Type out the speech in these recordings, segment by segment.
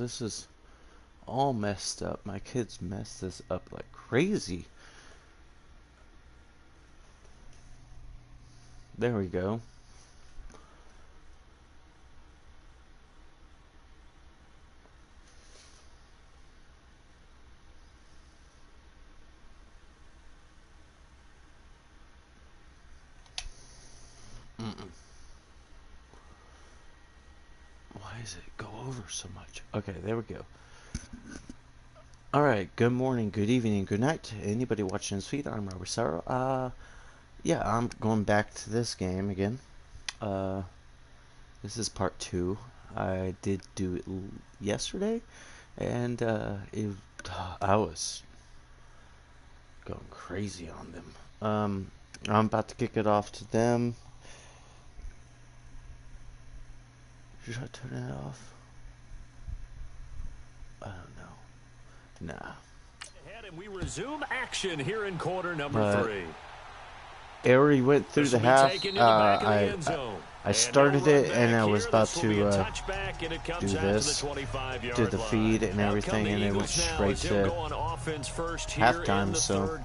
this is all messed up. My kids messed this up like crazy. There we go. Why does it go over so much? Okay, there we go. Alright, good morning, good evening, good night to anybody watching this feed. I'm ROBBIISORROW. Yeah, I'm going back to this game again. This is part 2. I did do it yesterday, and I was going crazy on them. I'm about to kick it off to them. Should I turn it off? I don't know. Nah. Ahead and we resume action here in quarter number 3. It already went through the half. I started it and I was about to do this, do the feed and everything, and it went straight to halftime, so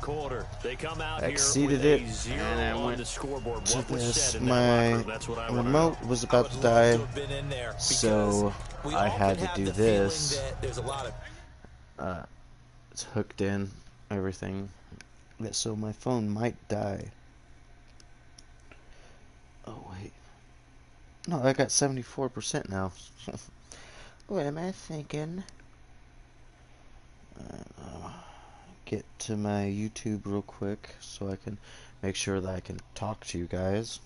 I exceeded it and I went to this. My remote was about to die, so I had to do this. It's hooked in, everything, so my phone might die. Oh wait, no, I got 74% now. What am I thinking? Get to my YouTube real quick so I can make sure that I can talk to you guys.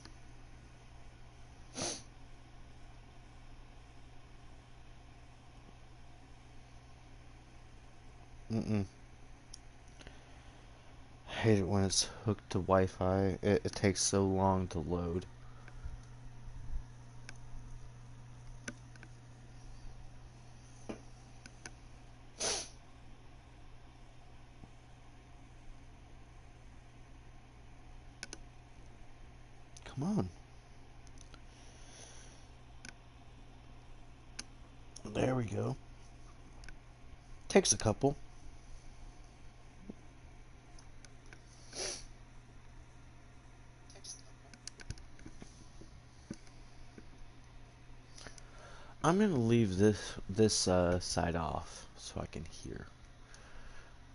I hate it when it's hooked to Wi-Fi. It takes so long to load. Come on. There we go. Takes a couple. I'm gonna leave this side off so I can hear.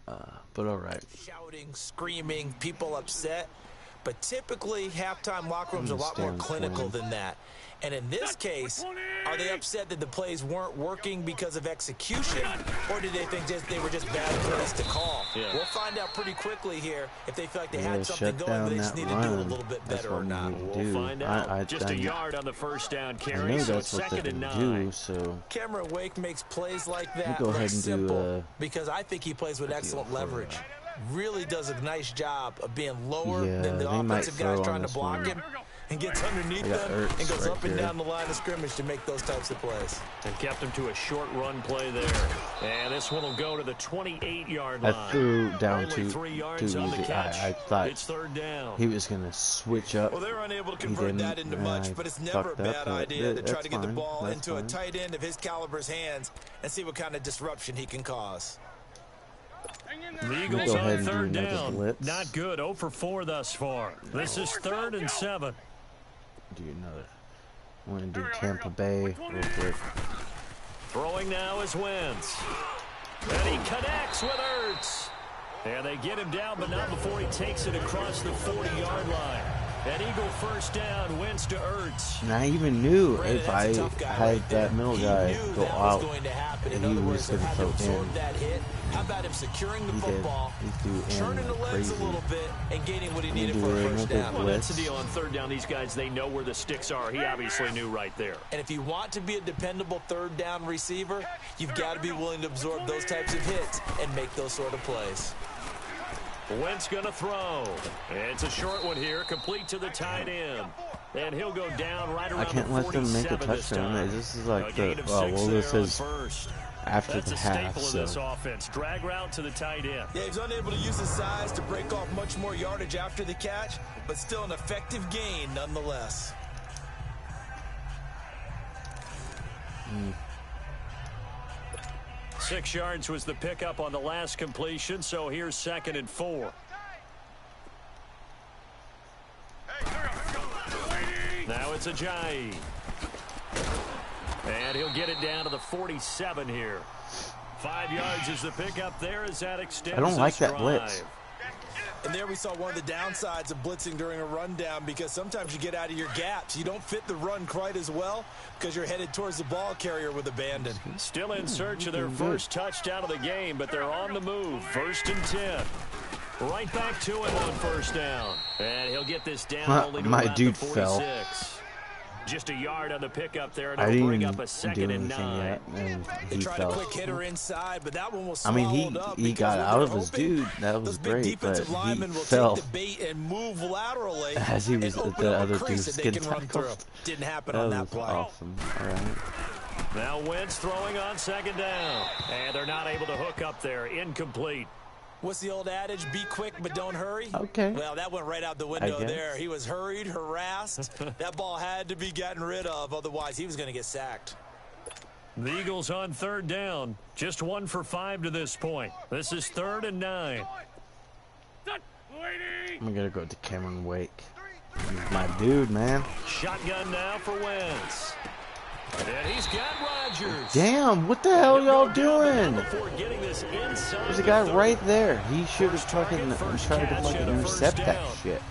But all right. Shouting, screaming, people upset. But typically, halftime locker rooms are a lot more clinical than that. And in this case, are they upset that the plays weren't working because of execution, or did they think they were just bad plays to call? Yeah. We'll find out pretty quickly here if they feel like they had something going, but they just need to do it a little bit better or not. We'll find out. Just a yard on the first down carry, so it's 2nd and 9. So Cameron Wake makes plays like that go ahead and simple because I think he plays with excellent leverage. Really does a nice job of being lower than the offensive guys trying to block him, and gets underneath them and goes up and down the line of scrimmage to make those types of plays. And kept him to a short run play there. And this one will go to the 28-yard line. I threw down too easy. I thought it's 3rd down. He was going to switch up. Well, they're unable to convert that into much, but it's never a bad idea to try to get the ball into a tight end of his caliber's hands and see what kind of disruption he can cause. The Eagles on 3rd down. Not good. 0 for 4 thus far. This is 3rd and 7. Do another. I want to do Tampa Bay real quick. Throwing now is Wentz. And he connects with Ertz. And they get him down, but not before he takes it across the 40-yard line. An Eagle first down, Wentz to Ertz. And I even knew if I had that middle guy go out, and he was going to throw in. How about him securing the football, turning the legs a little bit, and gaining what he needed for a first down? Well, that's the deal on 3rd down. These guys, they know where the sticks are. He obviously knew right there. And if you want to be a dependable 3rd down receiver, you've got to be willing to absorb those types of hits and make those sort of plays. Wentz gonna throw. It's a short one here, complete to the tight end. And he'll go down right around I can't let them make a touchdown. This is like the this is after the half. So this offense. Drag route to the tight end. Yeah, he's unable to use his size to break off much more yardage after the catch, but still an effective gain nonetheless. 6 yards was the pickup on the last completion, so here's 2nd and 4. Now it's Ajayi. And he'll get it down to the 47 here. 5 yards is the pickup there as that extends. I don't like that blitz. And there we saw one of the downsides of blitzing during a rundown, because sometimes you get out of your gaps. You don't fit the run quite as well because you're headed towards the ball carrier with abandon. Still in search of their first touchdown of the game, but they're on the move. 1st and 10. Right back to him on 1st down. And he'll get this down only to my about dude the 46. fell. Just a yard on the pickup there, and I it'll didn't bring up a 2nd and 9. yet, and They he tried fell. a quick hitter inside, but that one was I mean, swallowed up he got because out we of were his hoping dude. That was those big great, but defensive he linemen will fell take the bait and move laterally as he was and at open the up a other crease dude's that they skin can run through. tackles. Didn't happen That on was that play. awesome. All right. Now Wentz throwing on 2nd down. And they're not able to hook up there. Incomplete. What's the old adage? Be quick, but don't hurry. Okay. Well, that went right out the window there. He was hurried, harassed. That ball had to be gotten rid of. Otherwise, he was going to get sacked. The Eagles on 3rd down. Just 1 for 5 to this point. This is 3rd and 9. I'm going to go to Cameron Wake. He's my dude, man. Shotgun now for Wentz. And he's got Rodgers. Damn, what the hell y'all doing? There's There's a guy right there. He should have fucking tried to fucking intercept that shit.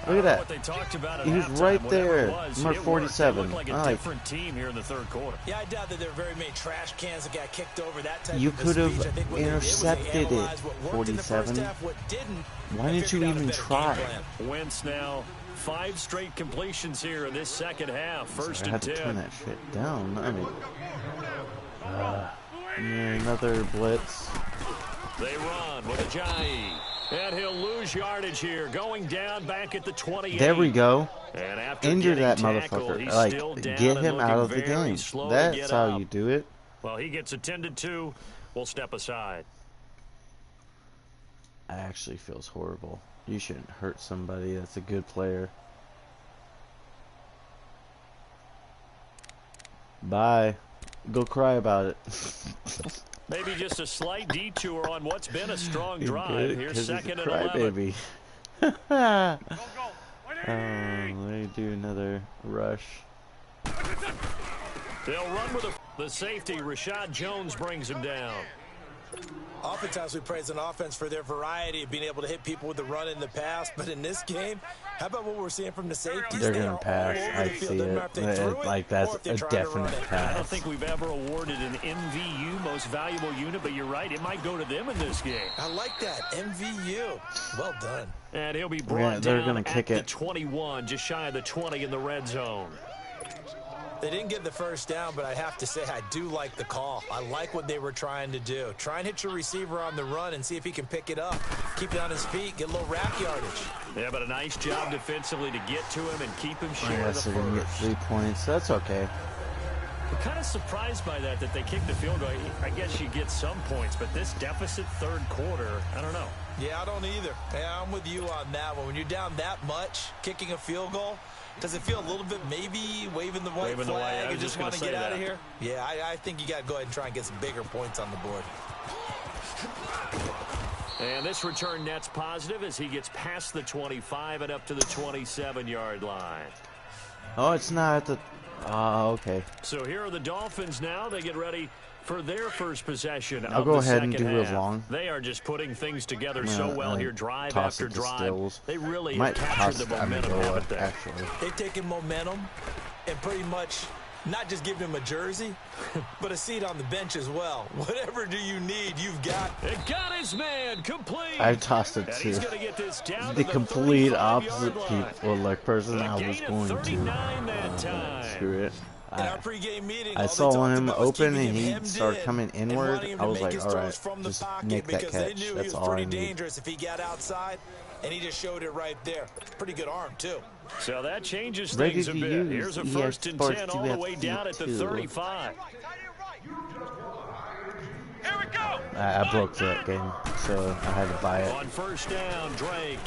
Look at that. He was right there. Number 47. Like a different team here in the 3rd quarter. Yeah, I doubt that there are very many trash cans that got kicked over. That type You of could have speech. I think what intercepted they did was they it, analyzed what worked in the first 47. half, what didn't, Why and didn't you figured out a even better try? game plan. Wentz now 5 straight completions here in this 2nd half. 1st I had and to turn 10. that shit down. I mean, another blitz. They run with Ajayi. And he'll lose yardage here. Going down back at the 28. There we go. And after Injure getting that tackled, motherfucker. he's Like, still down get and him out of the looking very game. slow to That's get how up. you do it. Well, he gets attended to. We'll step aside. That actually feels horrible. You shouldn't hurt somebody that's a good player. Bye. Go cry about it. Maybe just a slight detour on what's been a strong drive. Here's 2nd and 11. Baby. Let me do another rush. They'll run with the safety. Rashad Jones brings him down. Oftentimes we praise an offense for their variety of being able to hit people with the run in the past, but in this game, how about what we're seeing from the safeties? They're going to pass. I see it. Like, that's a definite I don't pass. think we've ever awarded an MVU, most valuable unit, but you're right. It might go to them in this game. I like that. MVU. Well done. And he'll be brought They're down gonna kick at it. the 21, just shy of the 20 in the red zone. They didn't get the first down, but I have to say I do like the call. I like what they were trying to do. Try and hit your receiver on the run and see if he can pick it up. Keep it on his feet, get a little rack yardage. Yeah, but a nice job defensively to get to him and keep him short of the They're going to get first. 3 points. That's okay. I'm kind of surprised by that they kicked the field goal. I guess you get some points, but this deficit 3rd quarter, I don't know. Yeah, I don't either. Yeah, I'm with you on that one. When you're down that much, kicking a field goal, does it feel a little bit maybe waving the white flag and just want to get out of here? Yeah, I think you got to go ahead and try and get some bigger points on the board. And this return net's positive as he gets past the 25 and up to the 27-yard line. Oh, it's not at the... Oh, okay. So here are the Dolphins now. They get ready for their first possession I'll of go the ahead and second do half. it long. They are just putting things together so well here, drive toss after it to drive. Stills. They really Might have captured toss the it, I mean, momentum, go haven't up, they? actually. They've taken momentum and pretty much not just giving him a jersey, but a seat on the bench as well. Whatever do you need, you've got. It got his man complete. I tossed it And to he's gonna get this down the to complete 35-yard opposite line. people, like person A I was gain of going 39 that to. time. Screw it. In our pregame meeting, I all saw they talked him about was open keeping and him he hemmed started in coming and inward. wanting him to I was make like, his all throws right, from the just pocket make that because they catch. knew he That's was all I pretty need. dangerous if he got outside, and he just showed it right there. Pretty good arm, too. So that changes Ready things a to bit. use Here's a EA 1st and Sports 10 all the way TV down at the 2. 35. I broke that game, so I had to buy it. On 1st down, Drake.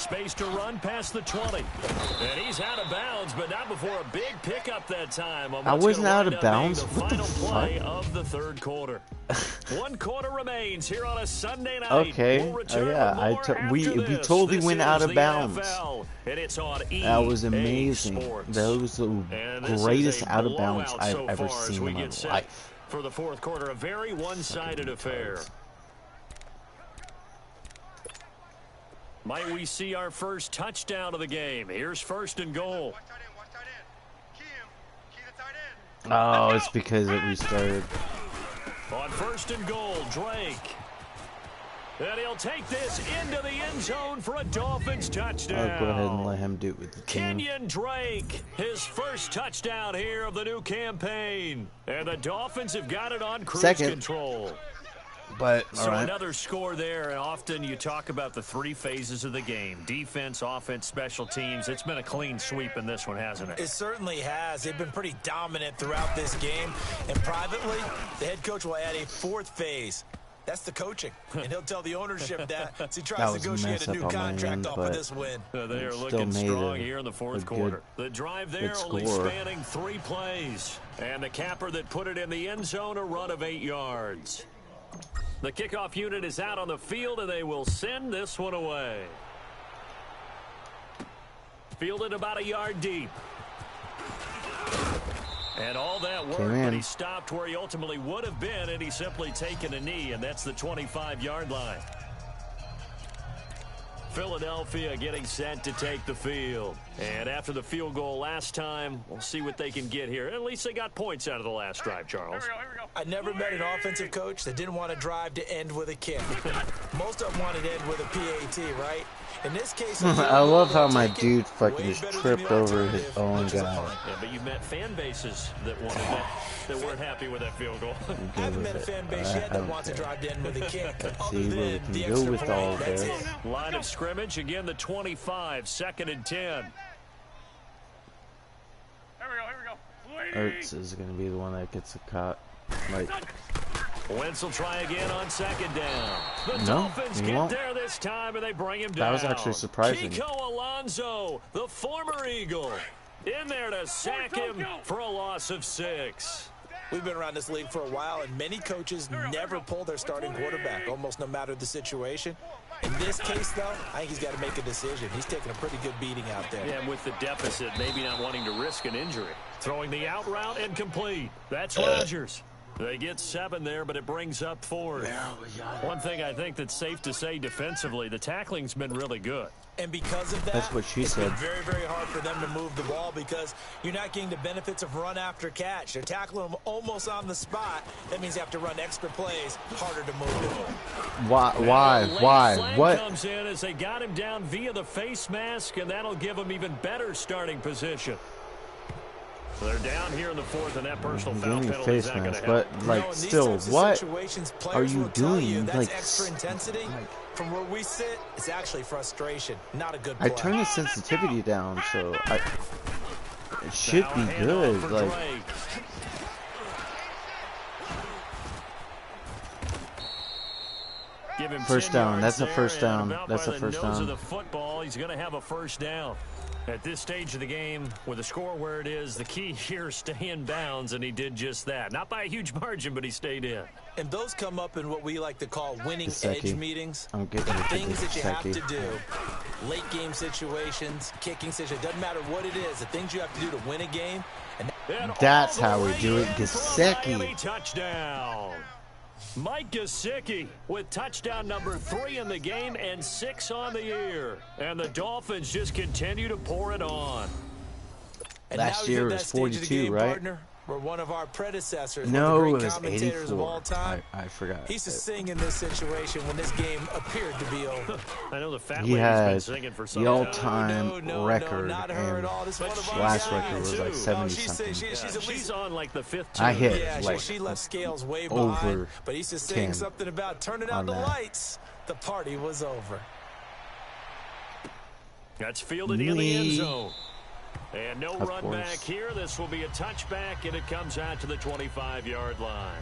Space to run past the 20. And he's out of bounds, but not before a big pickup that time. I wasn't out of bounds? The what the final fuck? play of the third quarter. 1 quarter remains here on a Sunday night. Okay. We'll yeah, we totally went out of bounds. NFL, and it's on that was amazing. Sports. That was the greatest out of bounds I've ever seen in my life. For the fourth quarter, a very one-sided affair. Might we see our first touchdown of the game? Here's first and goal. Oh, it's because it restarted. On first and goal, Drake. And he'll take this into the end zone for a Dolphins touchdown. I'll go ahead and let him do it with the team. Kenyon Drake, his first touchdown here of the new campaign. And the Dolphins have got it on cruise control. But, so another score there, and often you talk about the 3 phases of the game. Defense, offense, special teams. It's been a clean sweep in this one, hasn't it? It certainly has. They've been pretty dominant throughout this game. And privately, the head coach will add a 4th phase. That's the coaching. And he'll tell the ownership that as he tries to negotiate a new contract off of this win. They are looking strong here in the fourth quarter. The drive there only spanning 3 plays. And the capper that put it in the end zone, a run of 8 yards. The kickoff unit is out on the field, and they will send this one away. Fielded about a yard deep. And all that work, but he stopped where he ultimately would have been, and he's simply taken a knee, and that's the 25-yard line. Philadelphia getting set to take the field. And after the field goal last time, we'll see what they can get here. At least they got points out of the last drive, Charles. Here we go. I never met an offensive coach that didn't want to drive to end with a kick. Most of them wanted to end with a PAT, right? In this case, I love how my dude fucking just tripped over his own guy. Yeah, but you've met fan bases that wanted that weren't happy with that field goal. I haven't met a fan base yet that wants to drive to end with a kick. See where we can go with all this. Line of scrimmage, again the 25, 2nd and 10. Here we go. Ertz is going to be the one that gets a cut. Like, Wentz will try again on 2nd down. The Dolphins get there this time, and they bring him down. That was actually surprising. Kiko Alonso, the former Eagle, in there to sack him for a loss of 6. We've been around this league for a while, and many coaches never pull their starting quarterback, almost no matter the situation. In this case, though, I think he's got to make a decision. He's taking a pretty good beating out there. Yeah, and with the deficit, maybe not wanting to risk an injury. Throwing the out route and complete. That's Rodgers. They get 7 there, but it brings up 4th. One thing I think that's safe to say defensively, the tackling's been really good. And because of that, that's what she said. It's been very, very hard for them to move the ball because you're not getting the benefits of run after catch. They're tackling them almost on the spot. That means you have to run extra plays, harder to move the ball. Why? What? Comes in as they got him down via the face mask, and that'll give him even better starting position. So they're down here in the 4th, and that personal foul penalty is not going to help. But, like, still, what are you doing? That's like, extra intensity. From where we sit, it's actually frustration, not a good play. I turned the sensitivity down, so it should be good. Like, first down. That's a first down. That's a first down. The football, he's going to have a first down. At this stage of the game, with the score where it is, the key here is stay in bounds, and he did just that. Not by a huge margin, but he stayed in. And those come up in what we like to call winning edge meetings. Things that you have to do. Late game situations, kicking situations. Doesn't matter what it is. The things you have to do to win a game. And that's how we do it. Gesicki. Touchdown. Mike Gesicki with touchdown number 3 in the game and 6 on the year. And the Dolphins just continue to pour it on. And last year was 42, right? Partner, where one of our predecessors, no, one of it the was great commentators 84. Of all time, I forgot. He used to sing in this situation when this game appeared to be over. I know the fat he has been singing for some the all-time record, not her and at all. This last record was like 70-something. She's on like the 5th. I hit yeah, she left scales way over behind, but he used to sing 10 something about turning out the lights. The party was over. That's fielded in the end zone. And no run back here. This will be a touchback, and it comes out to the 25-yard line.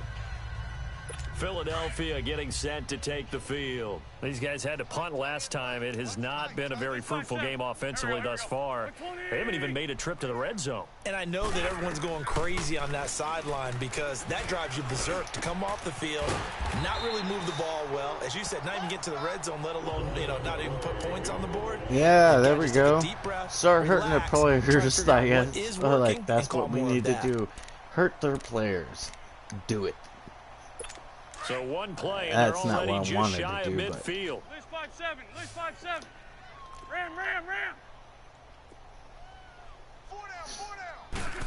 Philadelphia getting set to take the field. These guys had to punt last time. It has not been a very fruitful game offensively thus far. They haven't even made a trip to the red zone. And I know that everyone's going crazy on that sideline because that drives you berserk to come off the field, not really move the ball well. As you said, not even get to the red zone, let alone, not even put points on the board. Yeah, there we go. Start hurting their players, I guess. Like, that's what we need to do. Hurt their players. Do it. So one play, and that's they're not already what I just wanted shy to do, of midfield. Lose 5-7. Lose 5-7. Ram. 4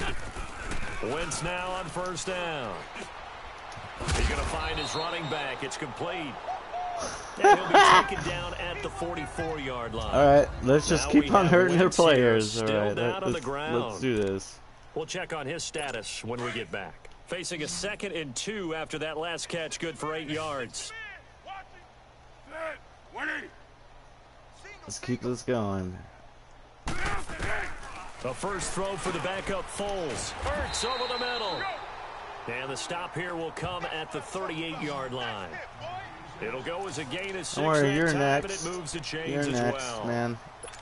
down. Wentz now on first down. He's going to find his running back. It's complete. And he'll be taken down at the 44-yard line. All right, let's just keep on hurting their players. All right, let's do this. We'll check on his status when we get back. Facing a 2nd and 2 after that last catch, good for 8 yards. Let's keep this going. The first throw for the backup Foles. Hurts over the middle. And the stop here will come at the 38-yard line. It'll go as a gain of 6 Don't worry, you're next. next. And it moves the chains you're as next, well. man.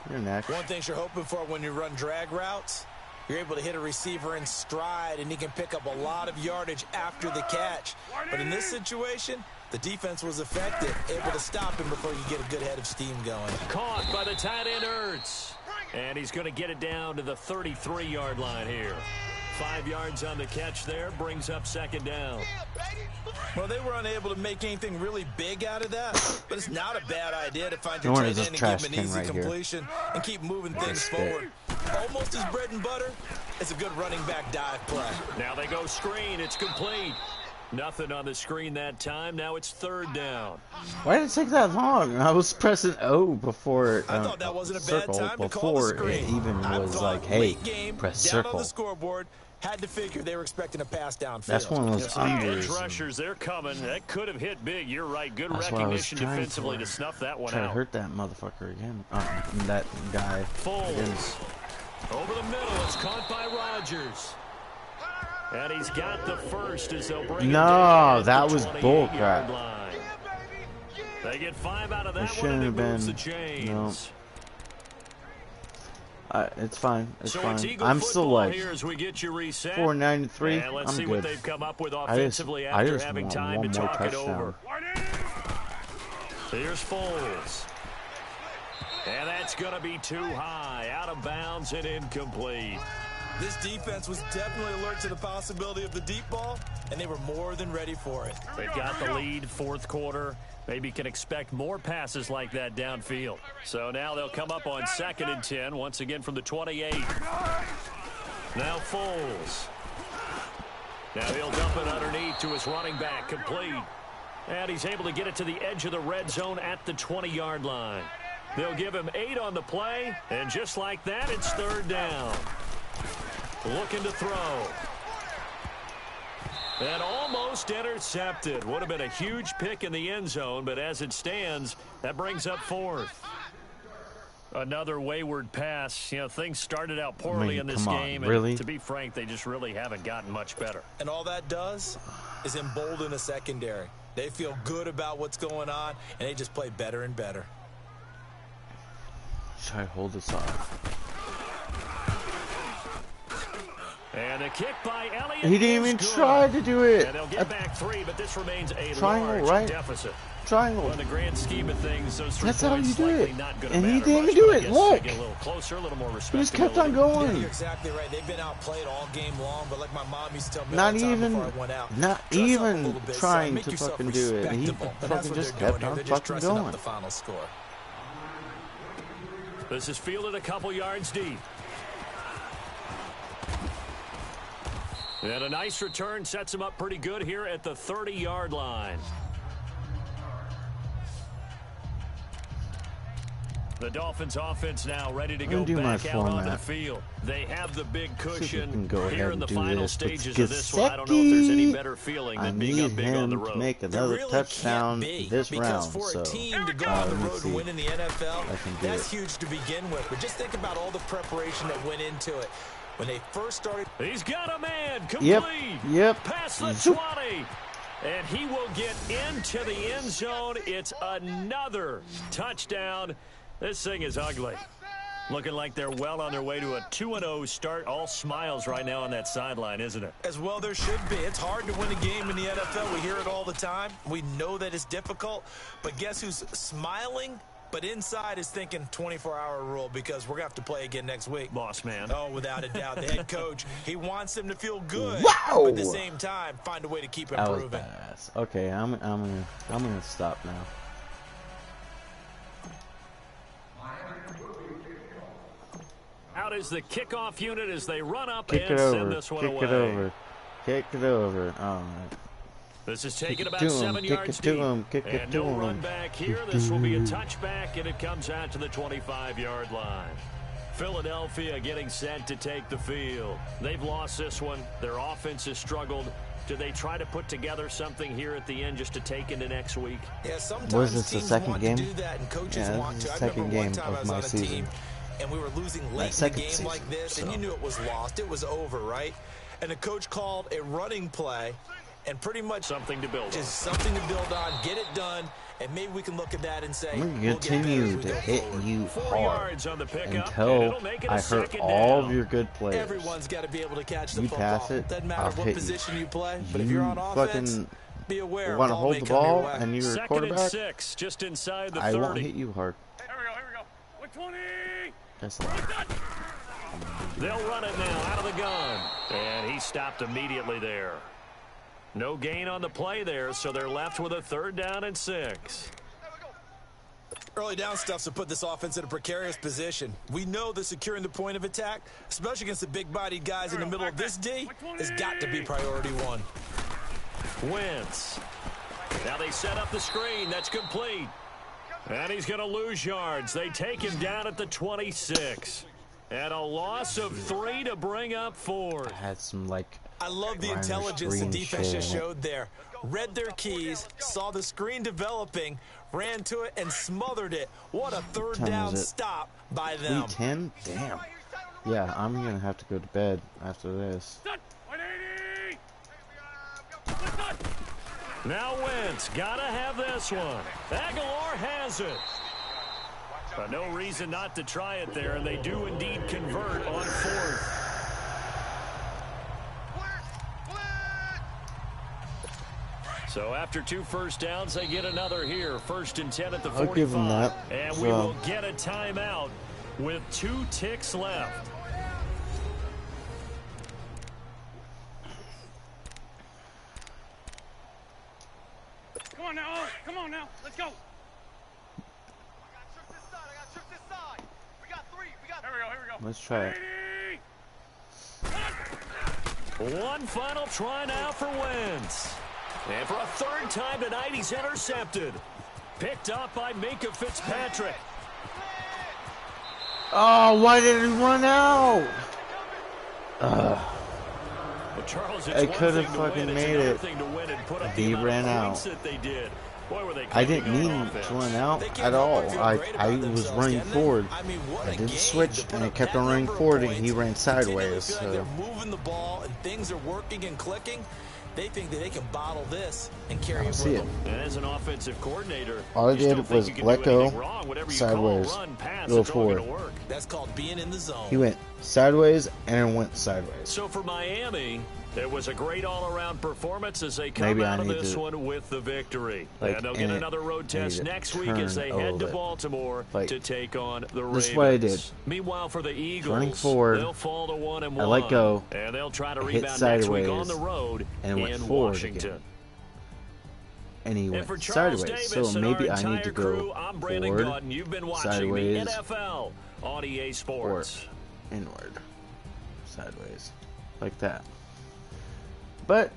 You're next. One thing you're hoping for when you run drag routes, you're able to hit a receiver in stride, and he can pick up a lot of yardage after the catch. But in this situation, the defense was effective, able to stop him before you get a good head of steam going. Caught by the tight end Ertz. And he's going to get it down to the 33-yard line here. 5 yards on the catch there, brings up 2nd down. Well, they were unable to make anything really big out of that, but it's not a bad idea to find your tight end and give him an easy completion and keep moving things forward. Almost his bread and butter. It's a good running back dive play. Now they go screen. It's complete. Nothing on the screen that time. Now it's 3rd down. Why did it take that long? I was pressing O before I thought that wasn't a bad circle time to call the before screen. it even was like, hey, press down circle. on the scoreboard. Had to figure they were expecting a pass downfield. That's one of those unders. Rushers, they're coming. That could have hit big. You're right. Good recognition defensively to snuff that one out. Try to hurt that motherfucker again. That guy. Foles. Over the middle. It's caught by Rodgers. And he's got the first as they'll bring it down. No, that was bull crap. They get 5 out of that one, and it moves the chains. No. It's fine. It's fine. I'm still like 493. Let's I'm see good. what they've come up with offensively after having time to talk it over. Here's Foles. And that's going to be too high. Out of bounds and incomplete. This defense was definitely alert to the possibility of the deep ball, and they were more than ready for it. They've got the lead, 4th quarter. Maybe can expect more passes like that downfield. So now they'll come up on 2nd and 10, once again from the 28. Now Foles. Now he'll dump it underneath to his running back, complete. And he's able to get it to the edge of the red zone at the 20-yard line. They'll give him 8 on the play, and just like that, it's 3rd down. Looking to throw. And almost intercepted. Would have been a huge pick in the end zone, but as it stands, that brings up 4th. Another wayward pass. You know, things started out poorly in this game. And to be frank, they just really haven't gotten much better. And all that does is embolden the secondary. They feel good about what's going on, and they just play better and better. Try to hold this off. And a kick by Elliott. He didn't even try to do it. And they'll get back 3, but this remains a triangle, large right? deficit. Triangle. Well, in the grand scheme of things, those 3 That's how you points do likely it. not going to And matter he didn't much, even do but I it. guess Look. Get a little closer, a little more He just kept respectability. on going. Yeah, you're exactly right. They've been outplayed all game long, but like my mom used to tell me Not all the time even, before I went out, not dress up a even little bit, trying make to yourself fucking do it. He respectable. And that's fucking what just they're kept doing on here. They're just fucking dressing going. up the final score. This is fielded a couple yards deep. And a nice return sets him up pretty good here at the 30-yard line. The Dolphins offense now ready to go back out onto the field. They have the big cushion here in the final stages of this one. I don't know if there's any better feeling than being up big on the road. To make another touchdown this round. For a team to go on the road and win in the NFL, that's huge to begin with. But just think about all the preparation that went into it. When they first started, he's got a man complete. Yep. Past the 20. And he will get into the end zone. It's another touchdown. This thing is ugly. Looking like they're well on their way to a 2-0 start. All smiles right now on that sideline, isn't it? As well there should be. It's hard to win a game in the NFL. We hear it all the time. We know that it's difficult. But guess who's smiling? But inside is thinking 24-hour rule because we're going to have to play again next week. Boss man. Oh, without a doubt. The head coach, he wants him to feel good. Wow. But at the same time, find a way to keep improving. That was badass. Okay, I'm gonna stop now. Out is the kickoff unit as they run up Kick and it send over. this one Kick away. it over. Kick it over. All right. This is taken about to him, 7 kick yards it to deep. him, kick it And to no him. run back here. This will be a touchback, and it comes out to the 25-yard line. Philadelphia getting set to take the field. They've lost this one. Their offense has struggled. Do they try to put together something here at the end just to take into next week? Yeah, sometimes Was this the teams second want game? to do that, and coaches Yeah, want this is to. the I second remember one game time I of was my on a season. team, and we were losing My late in the second game season, like this, and so. you knew it was lost. It was over, right? And the coach called a running play, and pretty much Something to build on. just something to build on, get it done, and maybe we can look at that and say, I'm gonna we'll get better continue as we to go hit forward. you 4 hard yards on the pickup, and until it'll make it a I hurt second all down. of your good players. Everyone's got to be able to catch the You football. pass it, Doesn't matter I'll what hit you. position you play, but if You you're on offense, fucking be aware. want to ball hold may the come your ball way. and you're a Second quarterback, and 6, just inside the 30. I won't hit you hard. Here we go. 120. That's a lot. They'll run it now out of the gun. And he stopped immediately there. No gain on the play there, so they're left with a 3rd down and 6. Early down stuff's to put this offense in a precarious position. We know that securing the point of attack, especially against the big-bodied guys in the middle of this D, has got to be priority one. Wentz. Now they set up the screen. That's complete. And he's going to lose yards. They take him down at the 26. And a loss of 3 to bring up 4. I had some like. I love the Liner intelligence the screen defense shit. just showed there. Read their keys, saw the screen developing, ran to it, and smothered it. What a 3rd time down is it? stop by them. 3:10. Damn. Yeah, I'm gonna have to go to bed after this. 180. Now Wentz, gotta have this one. Aguilar has it. But no reason not to try it there, and they do indeed convert on 4th. So after 2 first downs, they get another here. 1st and 10 at the 45. I'll give them that. And we So- will get a timeout with 2 ticks left. Come on now. Let's go. Here we go. Let's try it. 80. One final try now for Wentz. And for a 3rd time tonight, he's intercepted. Picked up by Minka Fitzpatrick. Oh, why did he run out? Well, Charles, it's I one could thing have to win, fucking it's made another it. thing to win and put up He the amount ran of out. points that they did. Boy, were they I didn't clicking mean on to offense. run out They can't at help all. but feel I great about was themselves, running can they? forward. I mean, what I a didn't game switch, to put and I up kept that on running number of forward, and he points. ran Continually sideways. feel like So they're moving the ball and things are working and clicking. They think that they can bottle this and carry it see with it. them. And as an offensive coordinator, All I you still did think was you can let do anything go, wrong. Whatever you sideways, call, run, pass, go it's all forward. going to work. That's called being in the zone. he went sideways and then went sideways. So for Miami, it was a great all-around performance as they come Maybe out I of need this to, one with the victory. like, And they'll in get it, another road I need test to next week as they turn a head to little bit. Baltimore Like, to take on the Ravens. this is what I did. Meanwhile, for the Eagles, Running forward, they'll fall to 1-1. I let go, and they'll try to I hit rebound next week sideways, on the road and went in forward Washington. again. And he And went for Charles sideways. Davis So and maybe our I need entire to crew, go I'm Brandon forward, Gaudin. You've been watching sideways, the NFL on EA or Sports. inward, sideways, like that. But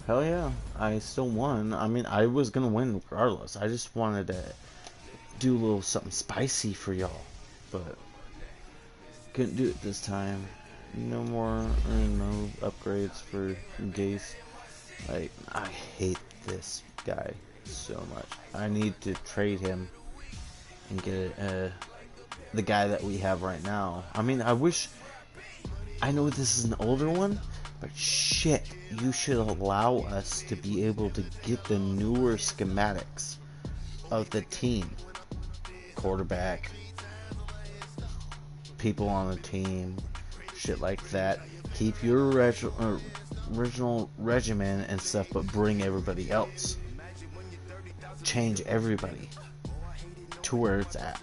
hell yeah, I still won. I mean, I was gonna win regardless. I just wanted to do a little something spicy for y'all, but couldn't do it this time. No more, no upgrades for Gase. Like, I hate this guy so much. I need to trade him and get the guy that we have right now. I mean, I wish. I know this is an older one, But shit, you should allow us to be able to get the newer schematics of the team. Quarterback, people on the team, shit like that. Keep your original regimen and stuff, but bring everybody else. Change everybody to where it's at.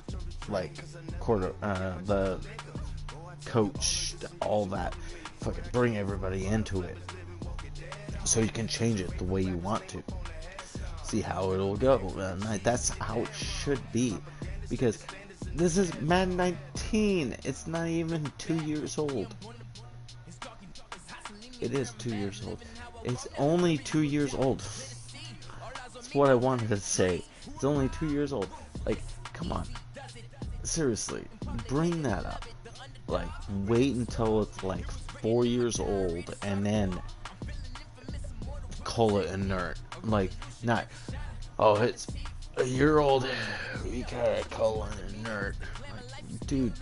Like, the coach, all that. Fucking bring everybody into it. So you can change it the way you want to. See how it'll go. That's how it should be. Because this is Madden 19. It's not even 2 years old. It is 2 years old. It's only 2 years old. That's what I wanted to say. It's only 2 years old. Like, come on. Seriously, bring that up. Like, wait until it's like 4 years old and then call it inert. Like, not, oh, it's a year old, we gotta call it inert. Like, dude,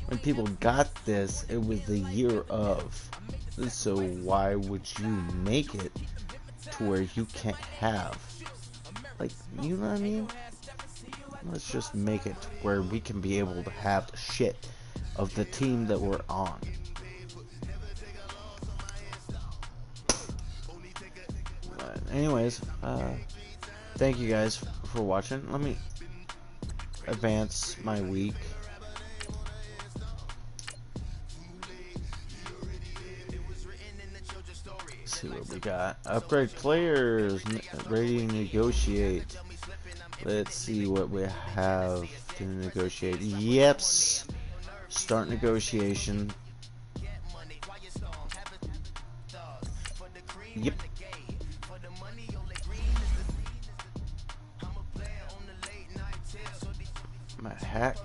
when people got this, it was the year of. So why would you make it to where you can't have, like, you know what I mean? Let's just make it to where we can be able to have the shit of the team that we're on. But anyways, thank you guys for watching. Let me advance my week. See what we got. Upgrade players, ready to negotiate. Let's see what we have to negotiate. Yeps. Start negotiation. Yep. My hat.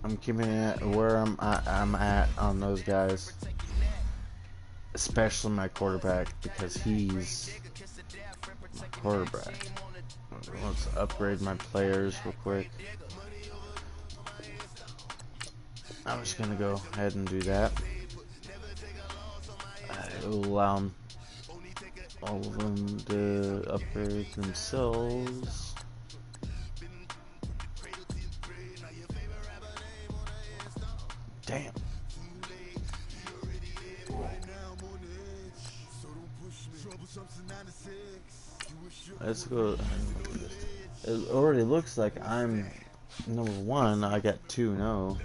I'm keeping it where I'm at on those guys, especially my quarterback, because he's my quarterback. Let's upgrade my players real quick. I'm just gonna go ahead and do that. It will allow all of them to upgrade themselves. Damn. Let's go. It already looks like I'm number 1. I got 2 no.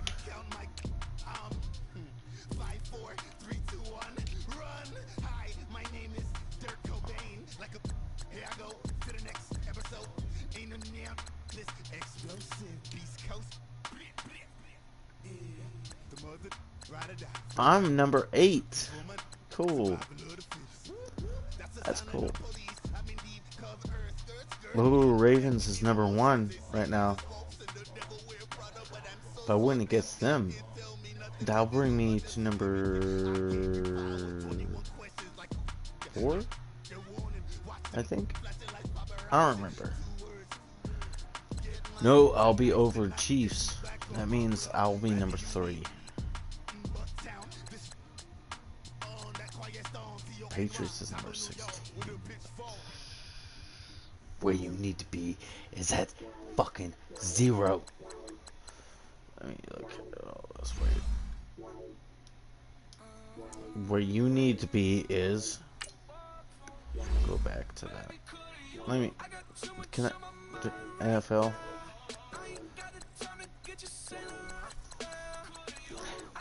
I'm number 8. Cool. That's cool. Ooh, Ravens is number 1 right now. If I win against them, that'll bring me to number 4, I think. I don't remember. No, I'll be over Chiefs. That means I'll be number 3. Patriots is number 16. Where you need to be is at fucking 0. Let me look at all this way. Where you need to be is, go back to that. Let me, can I, NFL?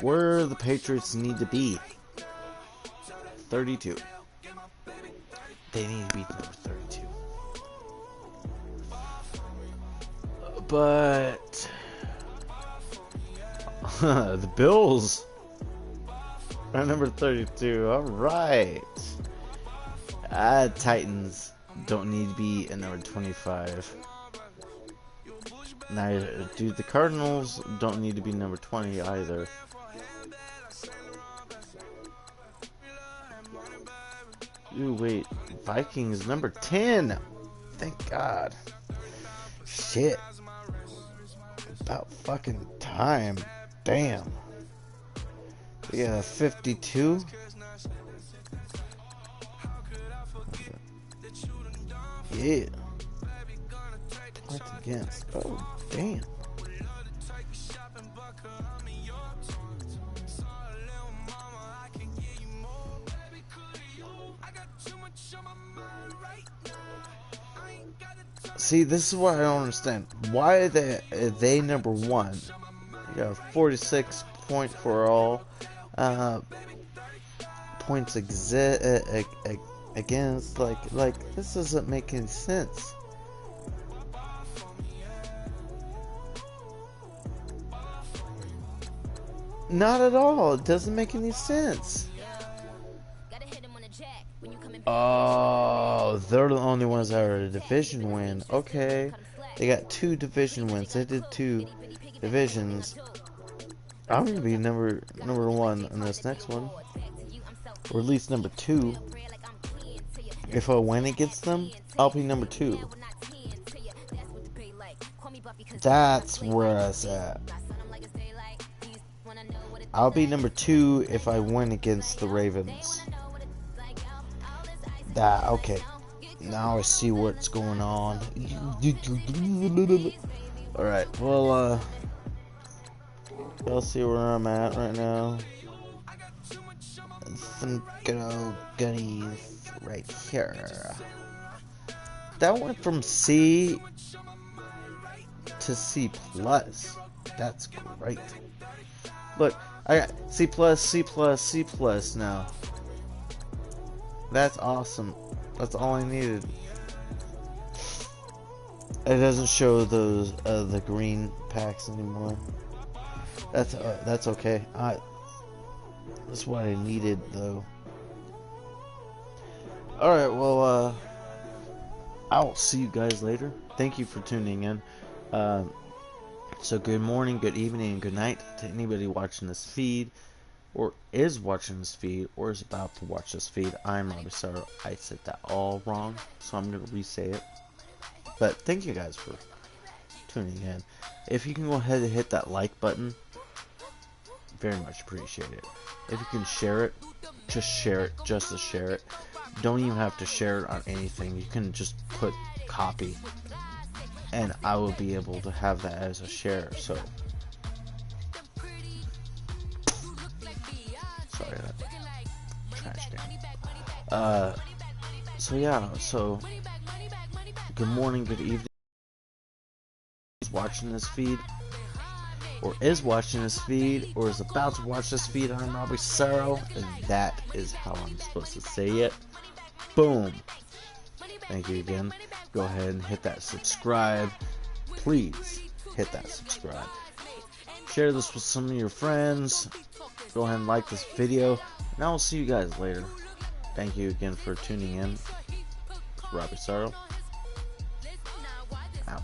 Where the Patriots need to be. 32. They need to be number 32. But the Bills are number 32. All right. Titans don't need to be at number 25. Neither do the Cardinals. Don't need to be number 20 either. Ooh, wait. Vikings number 10. Thank God. Shit. About fucking time. Damn. Yeah, 52. Yeah. Points against. Oh, damn. See, this is what I don't understand. Why are they number one? You got 46 point for all. Points against. Like this doesn't make any sense. Not at all. It doesn't make any sense. Oh, they're the only ones that are a division win. Okay. They got 2 division wins. They did 2 divisions. I'm gonna be number 1 in this next one. Or at least number 2. If I win against them, I'll be number 2. That's where I was at. I'll be number 2 if I win against the Ravens. Okay. Now I see what's going on. Alright, well, I'll see where I'm at right now. Some good old goodies right here. That went from C to C plus. That's great. Look, I got C plus, C plus, C plus now. That's awesome. That's all I needed. It doesn't show those the green packs anymore. That's okay. That's what I needed though. All right, well, I'll see you guys later. Thank you for tuning in. So good morning, good evening, and good night to anybody watching this feed, or is watching this feed, or is about to watch this feed. I'm ROBBIISORROW. I said that all wrong, so I'm gonna re-say it. But thank you guys for tuning in. If you can go ahead and hit that like button, very much appreciate it. If you can share it, just share it, just to share it. Don't even have to share it on anything. You can just put copy, and I will be able to have that as a share. So sorry, that trash can. So yeah, so good morning, good evening. Watching this feed, or is watching this feed, or is about to watch this feed. I'm ROBBIISORROW, and that is how I'm supposed to say it. Boom. Thank you again. Go ahead and hit that subscribe. Please hit that subscribe. Share this with some of your friends. Go ahead and like this video, and I will see you guys later. Thank you again for tuning in. ROBBIISORROW. Out.